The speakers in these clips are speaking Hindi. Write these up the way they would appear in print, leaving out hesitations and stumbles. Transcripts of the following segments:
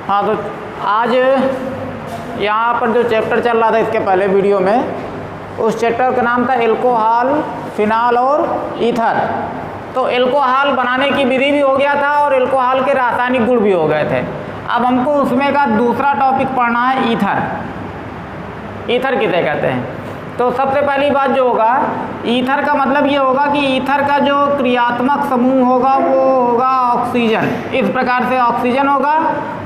हाँ, तो आज यहाँ पर जो चैप्टर चल रहा था इसके पहले वीडियो में, उस चैप्टर का नाम था एल्कोहल, फिनाल और ईथर। तो एल्कोहल बनाने की विधि भी हो गया था और एल्कोहल के रासायनिक गुण भी हो गए थे। अब हमको उसमें का दूसरा टॉपिक पढ़ना है ईथर। ईथर किसे कहते हैं? तो सबसे पहली बात जो होगा, ईथर का मतलब ये होगा कि ईथर का जो क्रियात्मक समूह होगा वो होगा ऑक्सीजन। इस प्रकार से ऑक्सीजन होगा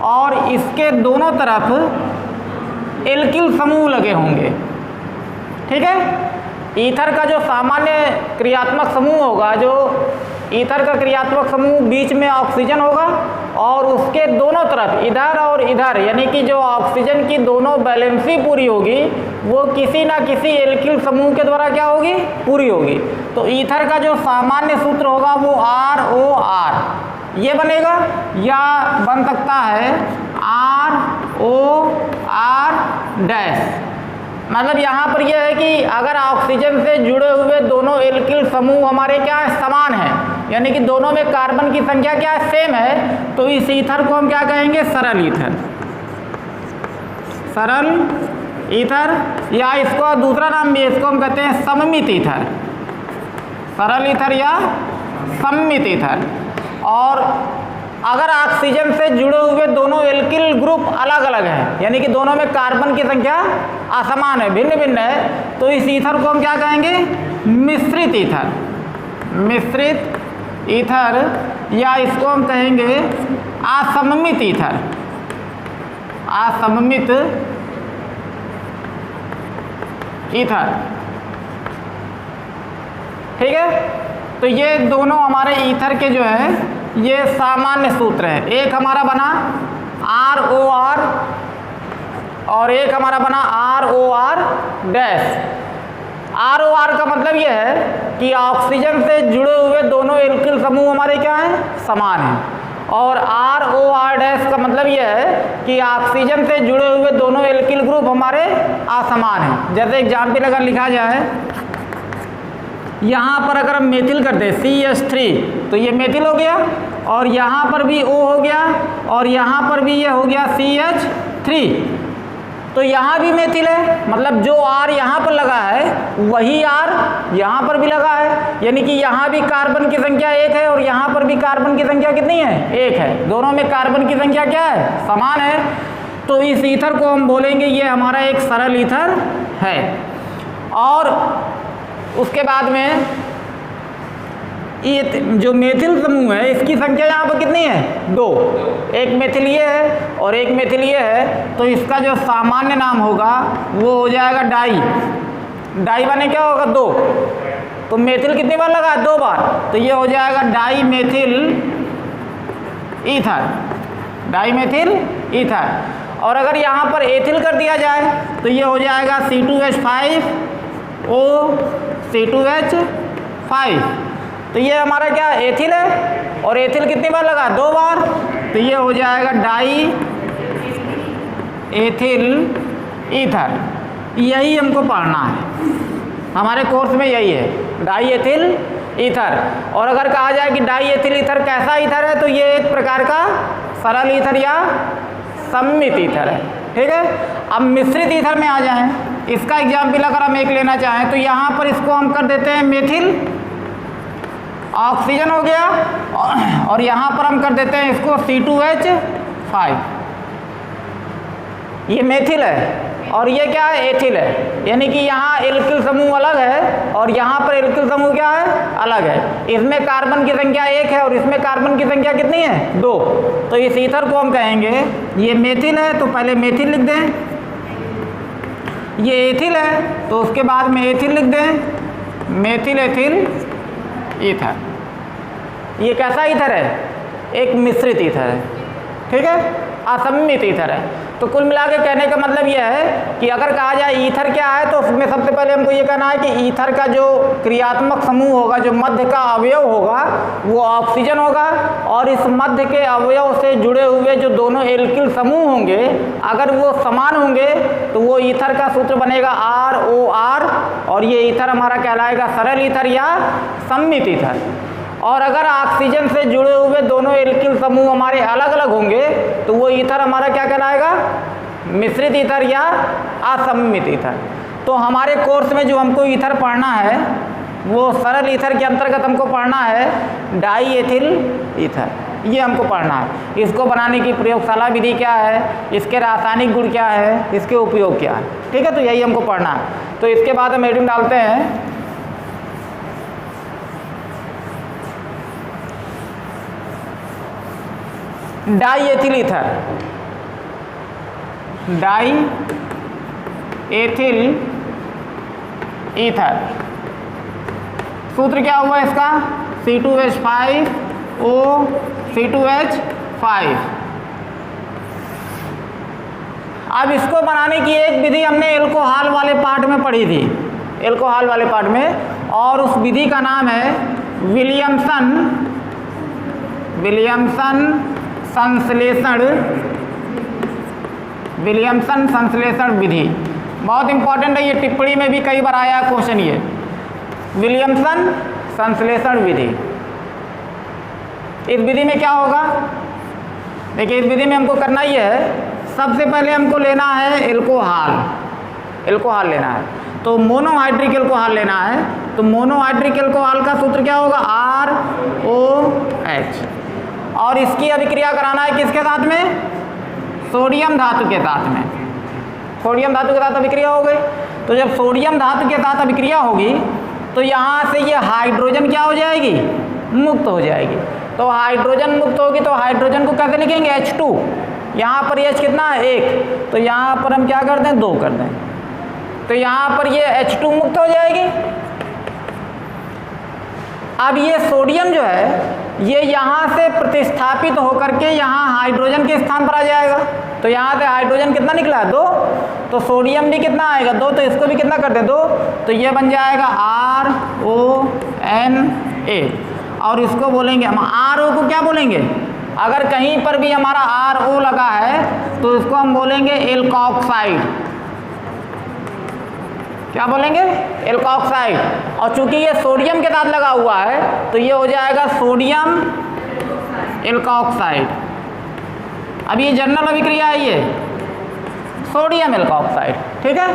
और इसके दोनों तरफ एल्किल समूह लगे होंगे। ठीक है। ईथर का जो सामान्य क्रियात्मक समूह होगा, जो ईथर का क्रियात्मक समूह बीच में ऑक्सीजन होगा और उसके दोनों तरफ इधर और इधर, यानी कि जो ऑक्सीजन की दोनों बैलेंसी पूरी होगी वो किसी ना किसी एल्किल समूह के द्वारा क्या होगी? पूरी होगी। तो ईथर का जो सामान्य सूत्र होगा वो ROR ये बनेगा, या बन सकता है ROR डैश। मतलब यहाँ पर यह है कि अगर ऑक्सीजन से जुड़े हुए दोनों एल्किल समूह हमारे क्या है? समान है, यानी कि दोनों में कार्बन की संख्या क्या है? सेम है। तो इस ईथर को हम क्या कहेंगे? सरल ईथर। सरल ईथर, या इसको दूसरा नाम भी, इसको हम कहते हैं सममित ईथर। सरल ईथर या सममित ईथर। और अगर ऑक्सीजन से जुड़े हुए दोनों एल्किल ग्रुप अलग अलग हैं, यानी कि दोनों में कार्बन की संख्या असमान है, भिन्न भिन्न है, तो इस ईथर को हम क्या कहेंगे? मिश्रित ईथर। मिश्रित ईथर, या इसको हम कहेंगे असममित ईथर। असममित ईथर। ठीक है। तो ये दोनों हमारे ईथर के जो है ये सामान्य सूत्र है। एक हमारा बना ROR और एक हमारा बना ROR डैश। ROR का मतलब यह है कि ऑक्सीजन से जुड़े हुए दोनों एल्किल समूह हमारे क्या हैं? समान हैं। और ROR डैश का मतलब यह है कि ऑक्सीजन से जुड़े हुए दोनों एल्किल ग्रुप हमारे असमान हैं। जैसे एग्जाम्पल अगर लिखा जाए, यहाँ पर अगर हम मेथिल कर दें CH3 तो ये मेथिल हो गया, और यहाँ पर भी O हो गया, और यहाँ पर भी ये हो गया CH3। तो यहाँ भी मेथिल है, मतलब जो R यहाँ पर लगा है वही R यहाँ पर भी लगा है, यानी कि यहाँ भी कार्बन की संख्या 1 है और यहाँ पर भी कार्बन की संख्या कितनी है? 1 है। दोनों में कार्बन की संख्या क्या है? समान है। तो इस ईथर को हम बोलेंगे ये हमारा एक सरल ईथर है। और उसके बाद में ये जो मेथिल समूह है इसकी संख्या यहाँ पर कितनी है? 2। एक मेथिल ये है और एक मेथिल ये है, तो इसका जो सामान्य नाम होगा वो हो जाएगा डाई। डाई माने क्या होगा? 2। तो मेथिल कितनी बार लगा है? 2 बार। तो ये हो जाएगा dimethyl ether. Dimethyl ether. और अगर यहाँ पर एथिल कर दिया जाए तो ये हो जाएगा C2H5O C2H5। तो ये हमारा क्या? एथिल है, और एथिल कितनी बार लगा? 2 बार। तो ये हो जाएगा डाई एथिल ईथर। यही हमको पढ़ना है, हमारे कोर्स में यही है, डाई एथिल ईथर। और अगर कहा जाए कि डाई एथिल ईथर कैसा ईथर है, तो ये एक प्रकार का सरल ईथर या सममित ईथर है। ठीक है। अब मिश्रित ईथर में आ जाएं। इसका एग्जाम्पल अगर हम एक लेना चाहें तो यहाँ पर इसको हम कर देते हैं मेथिल, ऑक्सीजन हो गया, और यहाँ पर हम कर देते हैं इसको C2H5। ये मेथिल है और ये क्या है? एथिल है, यानी कि यहाँ एल्किल समूह अलग है और यहाँ पर एल्किल समूह क्या है? अलग है। इसमें कार्बन की संख्या 1 है और इसमें कार्बन की संख्या कितनी है? 2। तो इस ईथर को हम कहेंगे ये मेथिल है, तो पहले मेथिल लिख दें। ये एथिल है तो उसके बाद में एथिल लिख दें, मेथिल एथिल ईथर। ये कैसा ईथर है? एक मिश्रित ईथर है। ठीक है। असममित ईथर है। तो कुल मिला के कहने का मतलब यह है कि अगर कहा जाए ईथर क्या है, तो उसमें सबसे पहले हमको ये कहना है कि ईथर का जो क्रियात्मक समूह होगा, जो मध्य का अवयव होगा वो ऑक्सीजन होगा, और इस मध्य के अवयव से जुड़े हुए जो दोनों एल्किल समूह होंगे अगर वो समान होंगे तो वो ईथर का सूत्र बनेगा ROR, और ये ईथर हमारा कहलाएगा सरल ईथर या सममित ईथर। और अगर ऑक्सीजन से जुड़े हुए दोनों एल्किल समूह हमारे अलग अलग होंगे तो वो ईथर हमारा क्या कहलाएगा? मिश्रित ईथर या असममित ईथर। तो हमारे कोर्स में जो हमको ईथर पढ़ना है वो सरल ईथर के अंतर्गत हमको पढ़ना है डाई एथिल ईथर, ये हमको पढ़ना है। इसको बनाने की प्रयोगशाला विधि क्या है, इसके रासायनिक गुण क्या है, इसके उपयोग क्या है, ठीक है। तो यही हमको पढ़ना है। तो इसके बाद हम हेडिंग डालते हैं die ethyl ether. Die ethyl ether सूत्र क्या हुआ इसका? C2H5O C2H5। अब इसको बनाने की एक विधि हमने एल्कोहल वाले पार्ट में पढ़ी थी, एल्कोहल वाले पार्ट में, और उस विधि का नाम है विलियमसन संश्लेषण विधि। बहुत इंपॉर्टेंट है, ये टिप्पणी में भी कई बार आया क्वेश्चन ये विलियमसन संश्लेषण विधि। इस विधि में क्या होगा? देखिए, इस विधि में हमको करना ही है, सबसे पहले हमको लेना है एल्कोहल लेना है। तो मोनोहाइड्रिक एल्कोहल लेना है। तो मोनोहाइड्रिक एल्कोहल का सूत्र क्या होगा? ROH। और इसकी अभिक्रिया कराना है किसके साथ में? सोडियम धातु के साथ में। सोडियम धातु के साथ अभिक्रिया हो गई। तो जब सोडियम धातु के साथ अभिक्रिया होगी तो यहाँ से ये हाइड्रोजन क्या हो जाएगी? मुक्त हो जाएगी। तो हाइड्रोजन मुक्त होगी तो हाइड्रोजन को कैसे लिखेंगे? H2। यहाँ पर H कितना है? 1। तो यहाँ पर हम क्या कर दें? 2 कर दें। तो यहाँ पर ये H2 मुक्त हो जाएगी। अब ये सोडियम जो है ये यहाँ से प्रतिस्थापित होकर के यहाँ हाइड्रोजन के स्थान पर आ जाएगा। तो यहाँ से हाइड्रोजन कितना निकला? 2। तो सोडियम भी कितना आएगा? 2। तो इसको भी कितना कर दें? 2। तो ये बन जाएगा RONA। और इसको बोलेंगे हम RO को क्या बोलेंगे? अगर कहीं पर भी हमारा RO लगा है तो इसको हम बोलेंगे एल्कोक्साइड। क्या बोलेंगे? एल्कोक्साइड। और चूंकि ये सोडियम के साथ लगा हुआ है तो ये हो जाएगा सोडियम एल्कोक्साइड। अब ये जनरल अभिक्रिया है, ये सोडियम एल्कोक्साइड, ठीक है।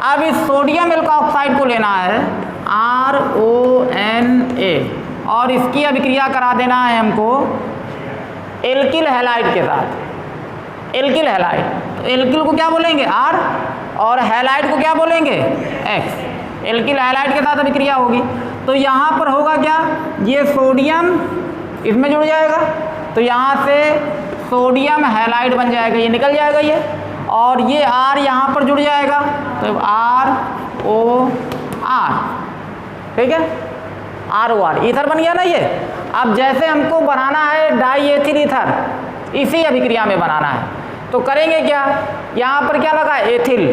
अब इस सोडियम एल्कोक्साइड को लेना है RONA और इसकी अभिक्रिया करा देना है हमको एल्किल हैलाइड के साथ। एल्किल हैलाइड, तो एल्किल को क्या बोलेंगे? R और हैलाइड को क्या बोलेंगे? X। एल्किल हैलाइड के साथ अभिक्रिया होगी तो यहाँ पर होगा क्या? ये सोडियम इसमें जुड़ जाएगा तो यहाँ से सोडियम हैलाइड बन जाएगा, ये निकल जाएगा ये, और ये R यहाँ पर जुड़ जाएगा तो ROR, ठीक है। ROR ईथर बन गया ना ये। अब जैसे हमको बनाना है डाई एथिल ईथर, इसी अभिक्रिया में बनाना है तो करेंगे क्या? यहाँ पर क्या लगा? एथिल।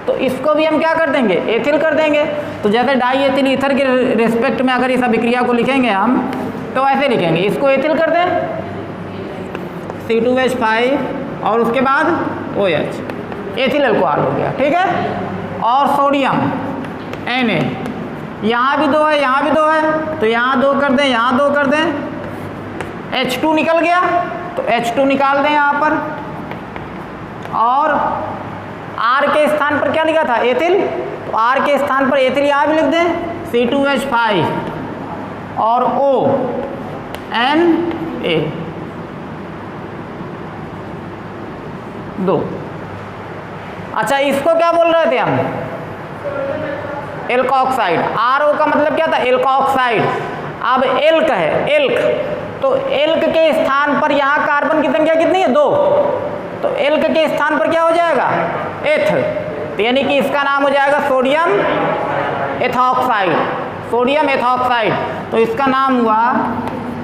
तो इसको भी हम क्या कर देंगे? एथिल कर देंगे। तो जैसे डाई एथिल ईथर के रिस्पेक्ट में अगर इस अभिक्रिया को लिखेंगे हम तो ऐसे लिखेंगे, इसको एथिल कर दें C2H5 और उसके बाद OH, एथिल अल्कोहल हो गया, ठीक है। और सोडियम Na, यहाँ भी 2 है, यहाँ भी 2 है तो यहाँ 2 कर दें, यहाँ 2 कर दें, H2 निकल गया तो H2 निकाल दें यहाँ पर, और R के स्थान पर क्या लिखा था? एथिल। तो R के स्थान पर एथिल यहाँ भी लिख दें C2H5 और ONA 2। अच्छा, इसको क्या बोल रहे थे हम? एल्कोक्साइड। RO का मतलब क्या था? एल्कोक्साइड। अब एल्क है, एल्क, तो एल्क के स्थान पर यहाँ कार्बन की संख्या कितनी है? 2। तो एल्क के स्थान पर क्या हो जाएगा? एथ। तो यानी कि इसका नाम हो जाएगा सोडियम एथॉक्साइड। सोडियम एथॉक्साइड, तो इसका नाम हुआ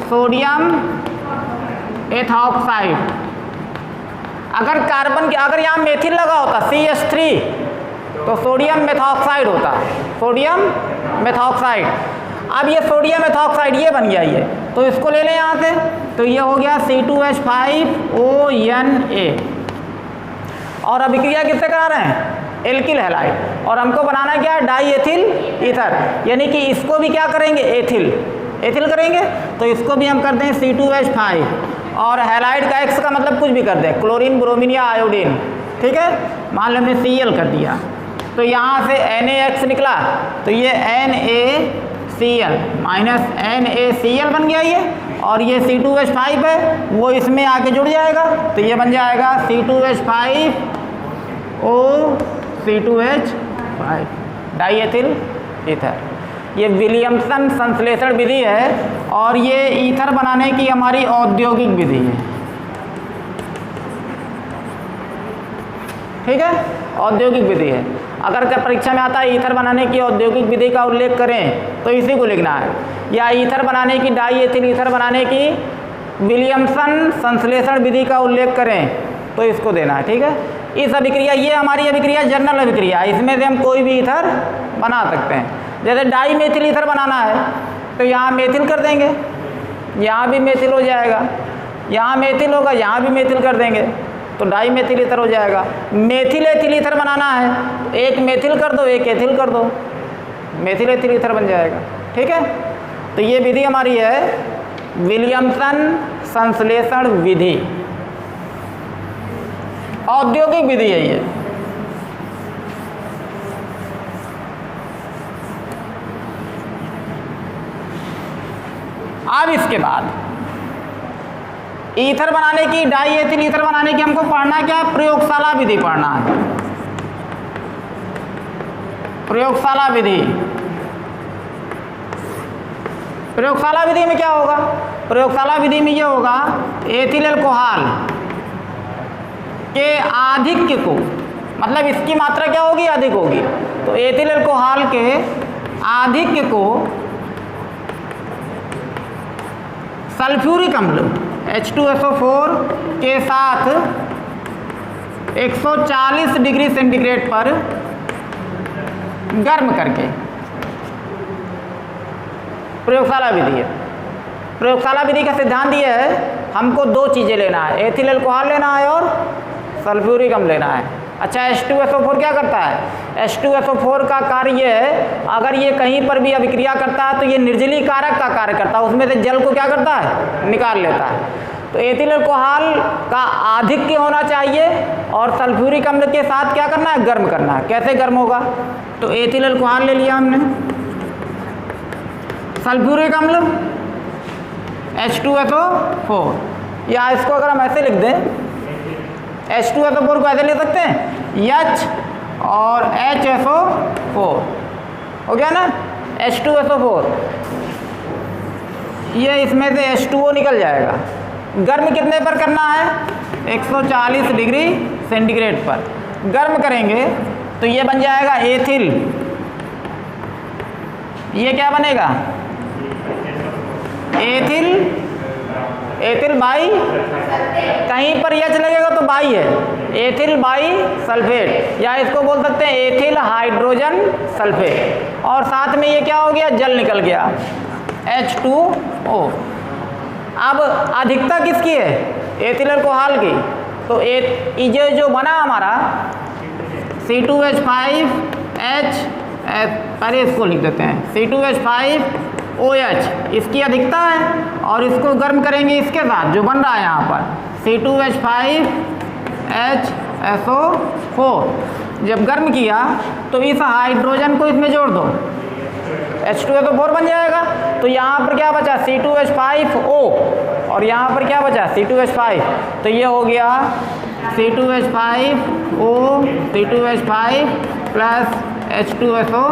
सोडियम एथॉक्साइड। अगर कार्बन के अगर यहाँ मेथिल लगा होता CH3 तो सोडियम मेथॉक्साइड होता, सोडियम मेथॉक्साइड। अब ये सोडियम मेथॉक्साइड ये बन गया ये, तो इसको ले लें यहाँ से, तो ये हो गया C2H5ONA। और अभिक्रिया किससे करा रहे हैं? Alkyl halide. और हमको बनाना क्या है? डाई एथिल ईथर, यानी कि इसको भी क्या करेंगे? एथिल। एथिल करेंगे तो इसको भी हम करते हैं C2H5 और हैलाइड का X का मतलब कुछ भी कर दें, क्लोरीन, ब्रोमीन या आयोडीन, ठीक है। मान लो हमने Cl कर दिया तो यहाँ से NaX निकला तो ये NaCl माइनस NaCl बन गया ये, और ये C2H5 है वो इसमें आके जुड़ जाएगा तो ये बन जाएगा C2H5O C2H5 डाईएथिल ईथर। ये विलियमसन संश्लेषण विधि है और ये ईथर बनाने की हमारी औद्योगिक विधि है, ठीक है, औद्योगिक विधि है। अगर क्या परीक्षा में आता है ईथर बनाने की औद्योगिक विधि का उल्लेख करें तो इसी को लिखना है, या ईथर बनाने की डाईएथिल ईथर बनाने की विलियमसन संश्लेषण विधि का उल्लेख करें तो इसको देना है, ठीक है। इस अभिक्रिया, ये हमारी अभिक्रिया जनरल अभिक्रिया है, इसमें से हम कोई भी ईथर बना सकते हैं। जैसे डाई मेथिल ईथर बनाना है तो यहाँ मेथिल कर देंगे, यहाँ भी मेथिल हो जाएगा, यहाँ मेथिल होगा, यहाँ भी मेथिल कर देंगे तो डाई मेथिल ईथर हो जाएगा। मेथिल एथिल ईथर बनाना है तो एक मेथिल कर दो, एक एथिल कर दो, मेथिल एथिल ईथर बन जाएगा, ठीक है। तो ये विधि हमारी है विलियमसन संश्लेषण विधि, औद्योगिक विधि है ये। अब इसके बाद ईथर बनाने की, डाईएथिल ईथर बनाने की हमको पढ़ना क्या है, प्रयोगशाला विधि पढ़ना है। प्रयोगशाला विधि, प्रयोगशाला विधि में क्या होगा, प्रयोगशाला विधि में ये होगा एथिल अल्कोहल के आधिक्य को, मतलब इसकी मात्रा क्या होगी, अधिक होगी, तो एथिल अल्कोहल के आधिक्य को सल्फ्यूरिक अम्ल H2SO4 के साथ 140 डिग्री सेंटीग्रेड पर गर्म करके, प्रयोगशाला विधि है। प्रयोगशाला विधि का सिद्धांत ये है, हमको दो चीज़ें लेना है, एथिल अल्कोहल लेना है और सल्फ्यूरिक अम्ल लेना है। अच्छा, H2SO4 क्या करता है, H2SO4 का कार्य ये है, अगर ये कहीं पर भी अभिक्रिया करता है तो ये निर्जलीकारक का कार्य करता है, उसमें से जल को क्या करता है, निकाल लेता है। तो एथिल अल्कोहल का आधिक्य होना चाहिए और सल्फ्यूरिक अम्ल के साथ क्या करना है, गर्म करना है। कैसे गर्म होगा, तो एथिल अल्कोहल ले लिया हमने, सल्फ्यूरिक अम्ल H2SO4, या इसको अगर हम ऐसे लिख दें H2SO4 को ऐसे ले सकते हैं H और HSO4, हो गया ना, H2SO4, ये इसमें से H2O निकल जाएगा। गर्म कितने पर करना है, 140 डिग्री सेंटीग्रेड पर गर्म करेंगे तो ये बन जाएगा एथिल, ये क्या बनेगा, एथिल, एथिल बाई, कहीं पर एच लगेगा तो बाई है, एथिल बाई सल्फेट, या इसको बोल सकते हैं एथिल हाइड्रोजन सल्फेट, और साथ में ये क्या हो गया, जल निकल गया H2O। अब अधिकता किसकी है, एथिल अल्कोहल की, तो ये जो बना हमारा C2H5H, पहले इसको लिख देते हैं C2H5OH, इसकी अधिकता है और इसको गर्म करेंगे इसके साथ जो बन रहा है यहाँ पर C2H5HSO4, जब गर्म किया तो इस हाइड्रोजन को इसमें जोड़ दो, H2SO4 बन जाएगा। तो यहाँ पर क्या बचा, C2H5O, और यहाँ पर क्या बचा, C2H5, तो ये हो गया C2H5O C2H5 प्लस H2SO4,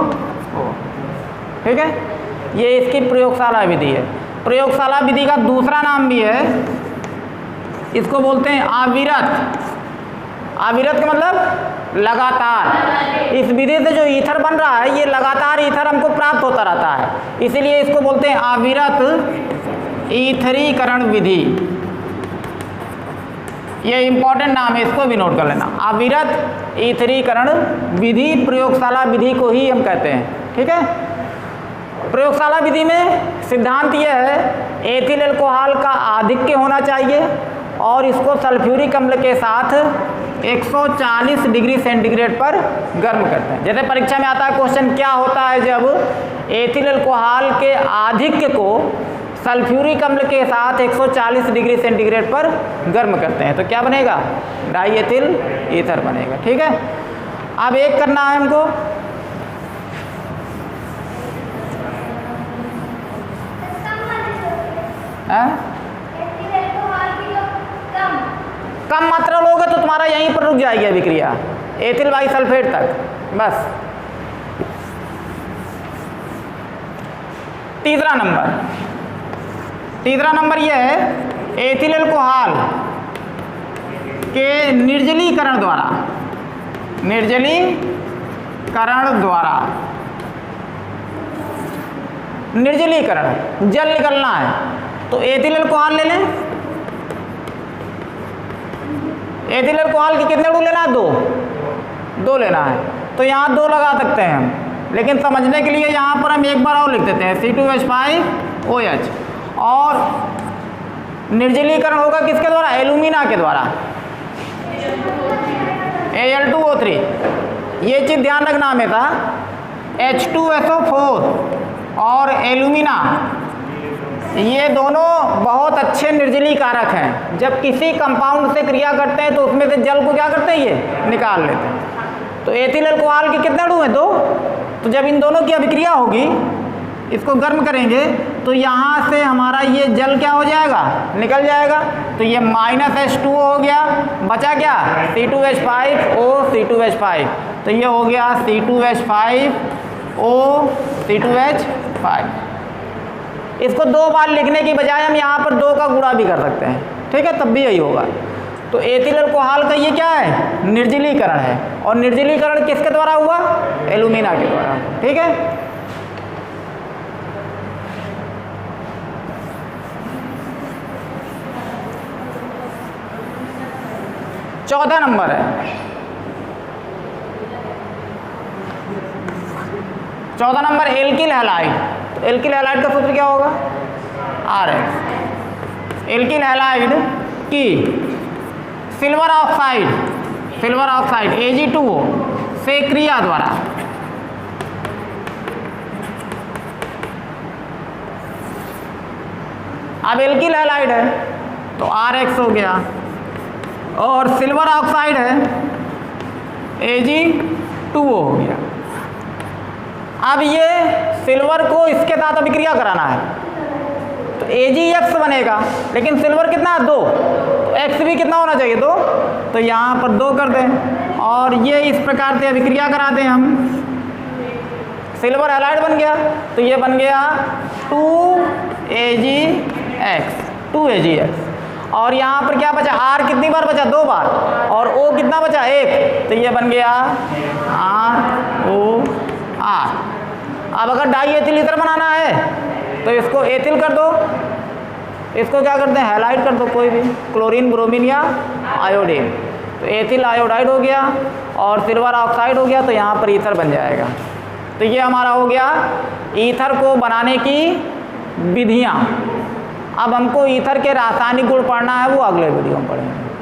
ठीक है। ये इसकी प्रयोगशाला विधि है। प्रयोगशाला विधि का दूसरा नाम भी है, इसको बोलते हैं अविरत। अविरत का मतलब लगातार, इस विधि से जो ईथर बन रहा है ये लगातार ईथर हमको प्राप्त होता रहता है, इसीलिए इसको बोलते हैं अविरत ईथरीकरण विधि। ये इंपॉर्टेंट नाम है, इसको भी नोट कर लेना, अविरत ईथरीकरण विधि प्रयोगशाला विधि को ही हम कहते हैं, ठीक है। प्रयोगशाला विधि में सिद्धांत यह है, एथिल अल्कोहल का आधिक्य होना चाहिए और इसको सल्फ्यूरिक अम्ल के साथ 140 डिग्री सेंटीग्रेड पर गर्म करते हैं। जैसे परीक्षा में आता है क्वेश्चन, क्या होता है जब एथिल अल्कोहल के आधिक्य को सल्फ्यूरिक अम्ल के साथ 140 डिग्री सेंटीग्रेड पर गर्म करते हैं, तो क्या बनेगा? डाई एथिल ईथर बनेगा। ठीक है, अब एक करना है हमको, कम मात्रा लोगे तो तुम्हारा यहीं पर रुक जाएगी अभिक्रिया एथिल बाइसल्फेट तक, बस। तीसरा नंबर यह है एथिल अल्कोहल के निर्जलीकरण द्वारा निर्जलीकरण जल निकलना है, तो एथिल अल्कोहल ले लें। एथिल अल्कोहल के कितने अणु लेना है? दो लेना है, तो यहाँ 2 लगा सकते हैं हम, लेकिन समझने के लिए यहाँ पर हम एक बार और लिख देते हैं C2H5OH। और निर्जलीकरण होगा किसके द्वारा? एल्यूमिना के द्वारा, Al2O3। ये चीज़ ध्यान रखना हमेशा, H2SO4 और एल्यूमिना ये दोनों बहुत अच्छे निर्जली कारक हैं। जब किसी कंपाउंड से क्रिया करते हैं तो उसमें से जल को क्या करते हैं? ये निकाल लेते हैं। तो एथिल अल्कोहल के कितने अणु हैं? 2। तो जब इन दोनों की अभिक्रिया होगी, इसको गर्म करेंगे, तो यहाँ से हमारा ये जल क्या हो जाएगा? निकल जाएगा। तो ये -H2O हो गया, बचा क्या? C2H5O C2H5, तो ये हो गया C2H5O C2H5। इसको 2 बार लिखने की बजाय हम यहाँ पर 2 का गुणा भी कर सकते हैं, ठीक है, तब भी यही होगा। तो एथिल अल्कोहल का ये क्या है? निर्जलीकरण है, और निर्जलीकरण किसके द्वारा हुआ? एल्यूमिना के द्वारा, ठीक है। चौथा नंबर है, चौथा नंबर एल्किल हैलाइड। तो एल्किल हैलाइड का सूत्र क्या होगा? RX। एल्किल हैलाइड की सिल्वर ऑक्साइड Ag2O से क्रिया द्वारा अब एल्किल हैलाइड है तो RX हो गया, और सिल्वर ऑक्साइड है Ag2O हो गया। अब ये सिल्वर को इसके साथ अभिक्रिया कराना है, तो Agx बनेगा, लेकिन सिल्वर कितना है? 2, तो x भी कितना होना चाहिए? 2, तो यहाँ पर 2 कर दें, और ये इस प्रकार से अभिक्रिया करा दें हम। सिल्वर हैलाइड बन गया, तो ये बन गया 2Agx, और यहाँ पर क्या बचा? R कितनी बार बचा? 2 बार, और O कितना बचा? 1, तो ये बन गया ROR। अब अगर डाई एथिल ईथर बनाना है तो इसको एथिल कर दो, इसको क्या करते हैं? हैलाइड कर दो, कोई भी, क्लोरीन, ब्रोमीन या आयोडीन। तो एथिल आयोडाइड हो गया और सिल्वर ऑक्साइड हो गया, तो यहाँ पर ईथर बन जाएगा। तो ये हमारा हो गया ईथर को बनाने की विधियाँ। अब हमको ईथर के रासायनिक गुण पढ़ना है, वो अगले वीडियो में पढ़ेंगे।